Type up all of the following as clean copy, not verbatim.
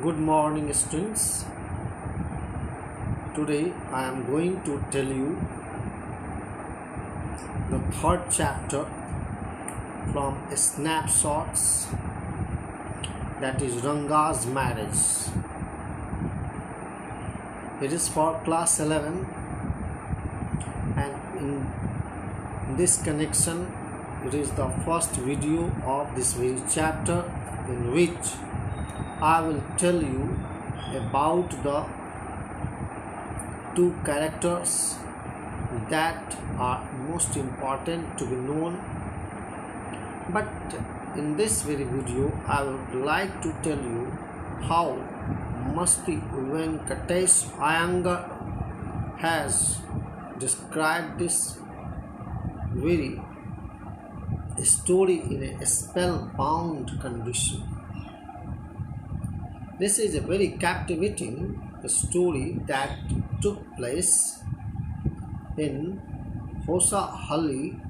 Good morning, students. Today I am going to tell you the third chapter from Snapshots, that is Ranga's marriage. It is for class 11, and in this connection it is the first video of this very chapter, in which I will tell you about the two characters that are most important to be known. But in this very video I would like to tell you how Masti Venkatesh Iyengar has described this very story in a spellbound condition. This is a very captivating story that took place in Hosahalli,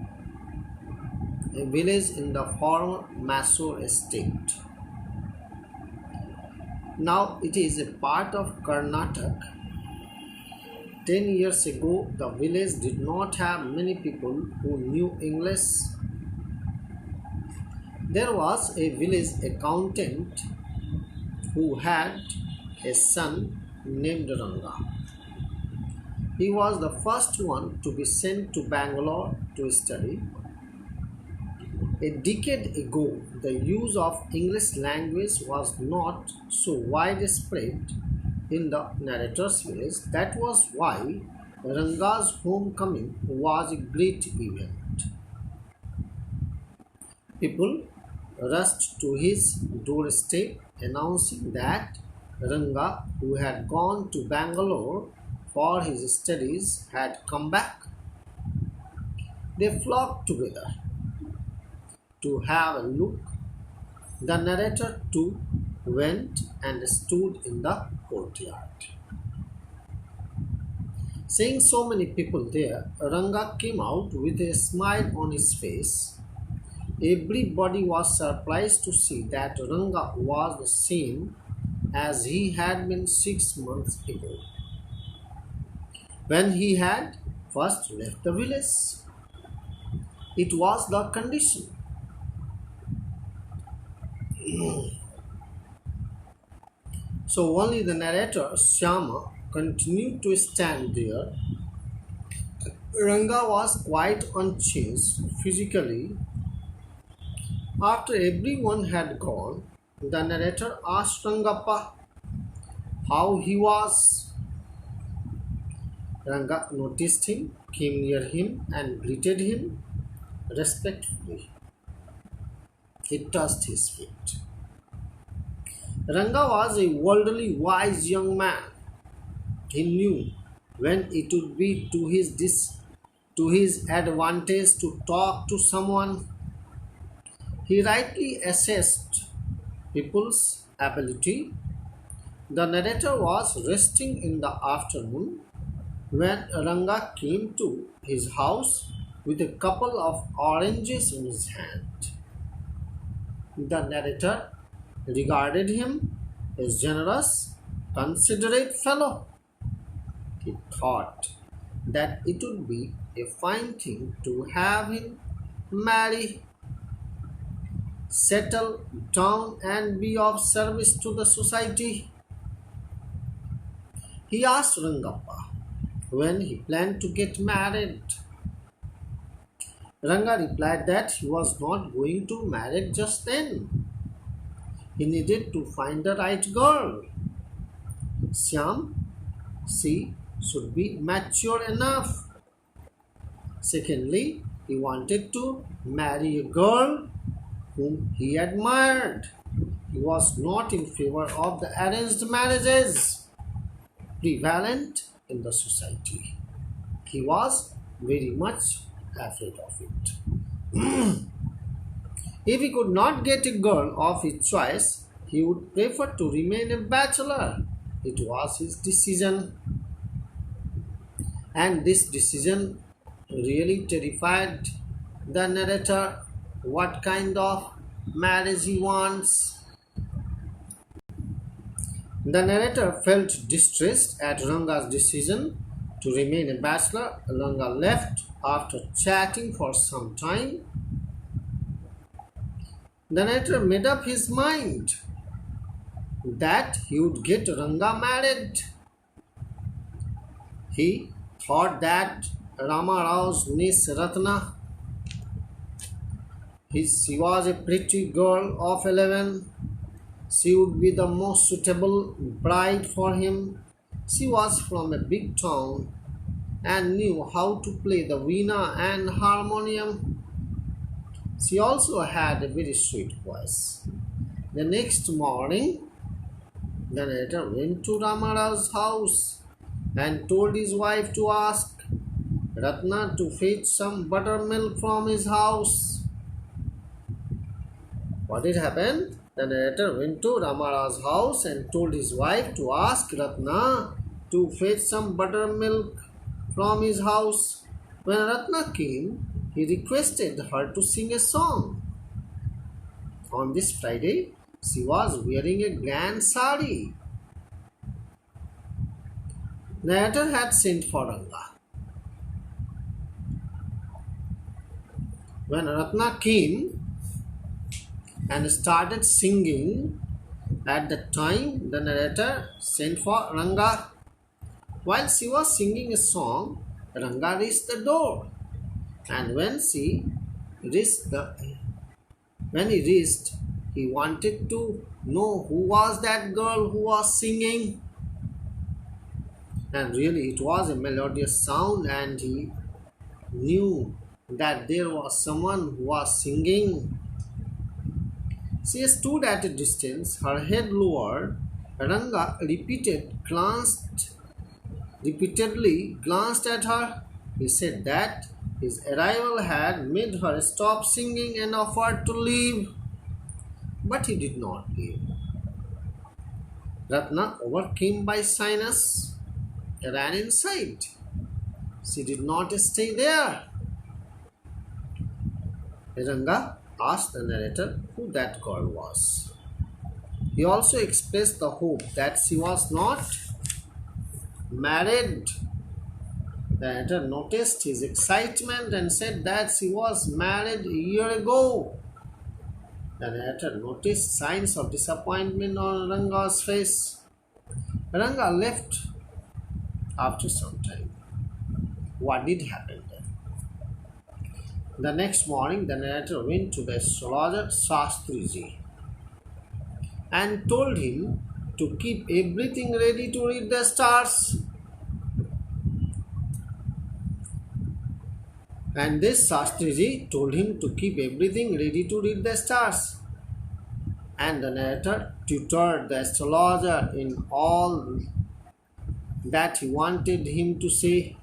a village in the former Mysore state. Now it is a part of Karnataka. 10 years ago, the village did not have many people who knew English. There was a village accountant who had a son named Ranga. He was the first one to be sent to Bangalore to study. A decade ago, the use of English language was not so widespread in the narrator's village. That was why Ranga's homecoming was a great event. People rushed to his doorstep announcing that Ranga, who had gone to Bangalore for his studies, had come back. They flocked together to have a look. The narrator too went and stood in the courtyard. Seeing so many people there, Ranga came out with a smile on his face. Everybody was surprised to see that Ranga was the same as he had been 6 months ago, when he had first left the village. It was the condition. So only the narrator, Shyama, continued to stand there. Ranga was quite unchanged physically. After everyone had gone, the narrator asked Rangappa how he was. Ranga noticed him, came near him, and greeted him respectfully. He touched his feet. Ranga was a worldly wise young man. He knew when it would be to his advantage to talk to someone. He rightly assessed people's ability. The narrator was resting in the afternoon when Ranga came to his house with a couple of oranges in his hand. The narrator regarded him as a generous, considerate fellow. He thought that it would be a fine thing to have him marry, settle down, and be of service to the society. He asked Rangappa when he planned to get married. Ranga replied that he was not going to marry just then. He needed to find the right girl. She should be mature enough. Secondly, he wanted to marry a girl whom he admired. He was not in favor of the arranged marriages prevalent in the society. He was very much afraid of it. If he could not get a girl of his choice, he would prefer to remain a bachelor. It was his decision. And this decision really terrified the narrator. What kind of marriage he wants? The narrator felt distressed at Ranga's decision to remain a bachelor. Ranga left after chatting for some time. The narrator made up his mind that he would get Ranga married. He thought that Rama Rao's niece Ratna, she was a pretty girl of 11. She would be the most suitable bride for him. She was from a big town and knew how to play the veena and harmonium. She also had a very sweet voice. The next morning, the narrator went to Ramara's house and told his wife to ask Ratna to fetch some buttermilk from his house. What did happen? The narrator went to Ramara's house and told his wife to ask Ratna to fetch some buttermilk from his house. When Ratna came, he requested her to sing a song. On this Friday, she was wearing a grand sari. Narrator had sent for Ranga. When Ratna came and started singing, at that time the narrator sent for Ranga. While she was singing a song, Ranga reached the door, and when he reached, he wanted to know who was that girl who was singing. And really, it was a melodious sound, and he knew that there was someone who was singing. She stood at a distance, her head lowered. Ranga repeatedly glanced at her. He said that his arrival had made her stop singing and offered to leave. But he did not leave. Ratna, overcome by shyness, ran inside. She did not stay there. Ranga asked the narrator who that girl was. He also expressed the hope that she was not married. The narrator noticed his excitement and said that she was married a year ago. The narrator noticed signs of disappointment on Ranga's face. Ranga left after some time. What did happen then? The next morning, the narrator went to the astrologer Shastriji and told him to keep everything ready to read the stars. And this Shastriji told him to keep everything ready to read the stars. And the narrator tutored the astrologer in all that he wanted him to say.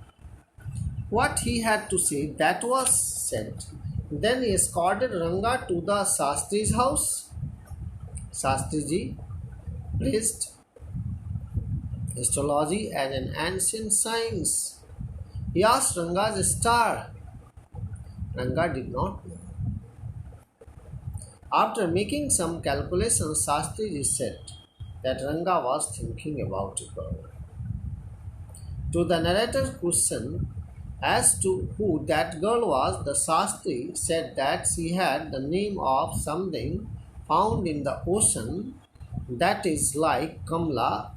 What he had to say, that was said. Then he escorted Ranga to the Shastri's house. Shastriji praised astrology as an ancient science. He asked Ranga's star. Ranga did not know. After making some calculations, Shastriji said that Ranga was thinking about a girl. To the narrator's question as to who that girl was, the Shastri said that she had the name of something found in the ocean that is like Kamla,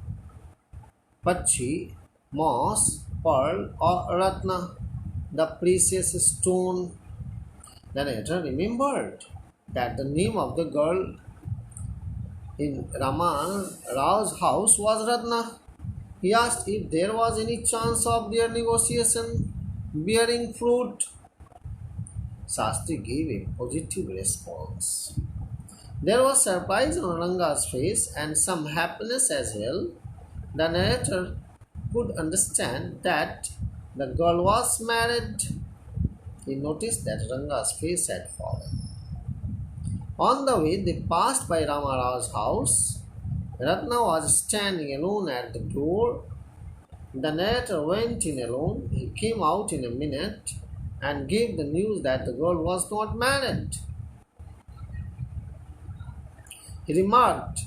Pachi, moss, pearl, or ratna, the precious stone. The narrator remembered that the name of the girl in Rama Rao's house was Ratna. He asked if there was any chance of their negotiation bearing fruit. Shastri gave a positive response. There was surprise on Ranga's face and some happiness as well. The narrator could understand that the girl was married. He noticed that Ranga's face had fallen. On the way, they passed by Rama Rao's house. Ratna was standing alone at the door. The narrator went in alone. He came out in a minute and gave the news that the girl was not married. He remarked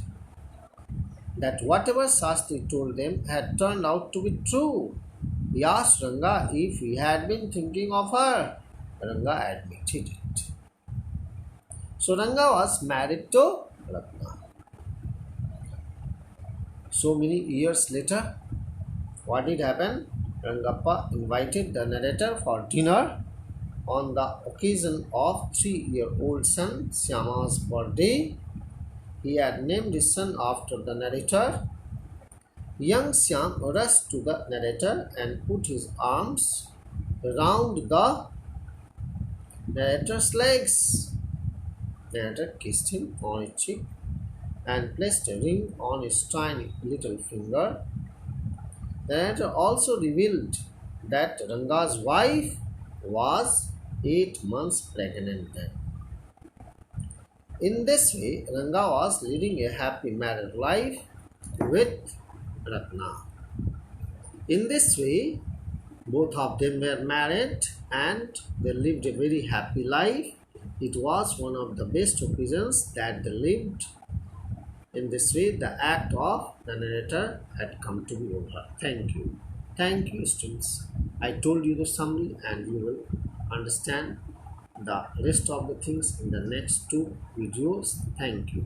that whatever Shastri told them had turned out to be true. He asked Ranga if he had been thinking of her. Ranga admitted it. So Ranga was married to Ratna. So many years later, what did happen? Rangappa invited the narrator for dinner on the occasion of 3-year-old son Syama's birthday. He had named his son after the narrator. Young Syam rushed to the narrator and put his arms around the narrator's legs. The narrator kissed him on his cheek and placed a ring on his tiny little finger. The narrator also revealed that Ranga's wife was 8 months pregnant then. In this way, Ranga was leading a happy married life with Ratna. In this way, both of them were married and they lived a very happy life. It was one of the best occasions that they lived. In this way, the act of the narrator had come to be over. Thank you. Thank you, students. I told you the summary and you will understand the rest of the things in the next two videos. Thank you.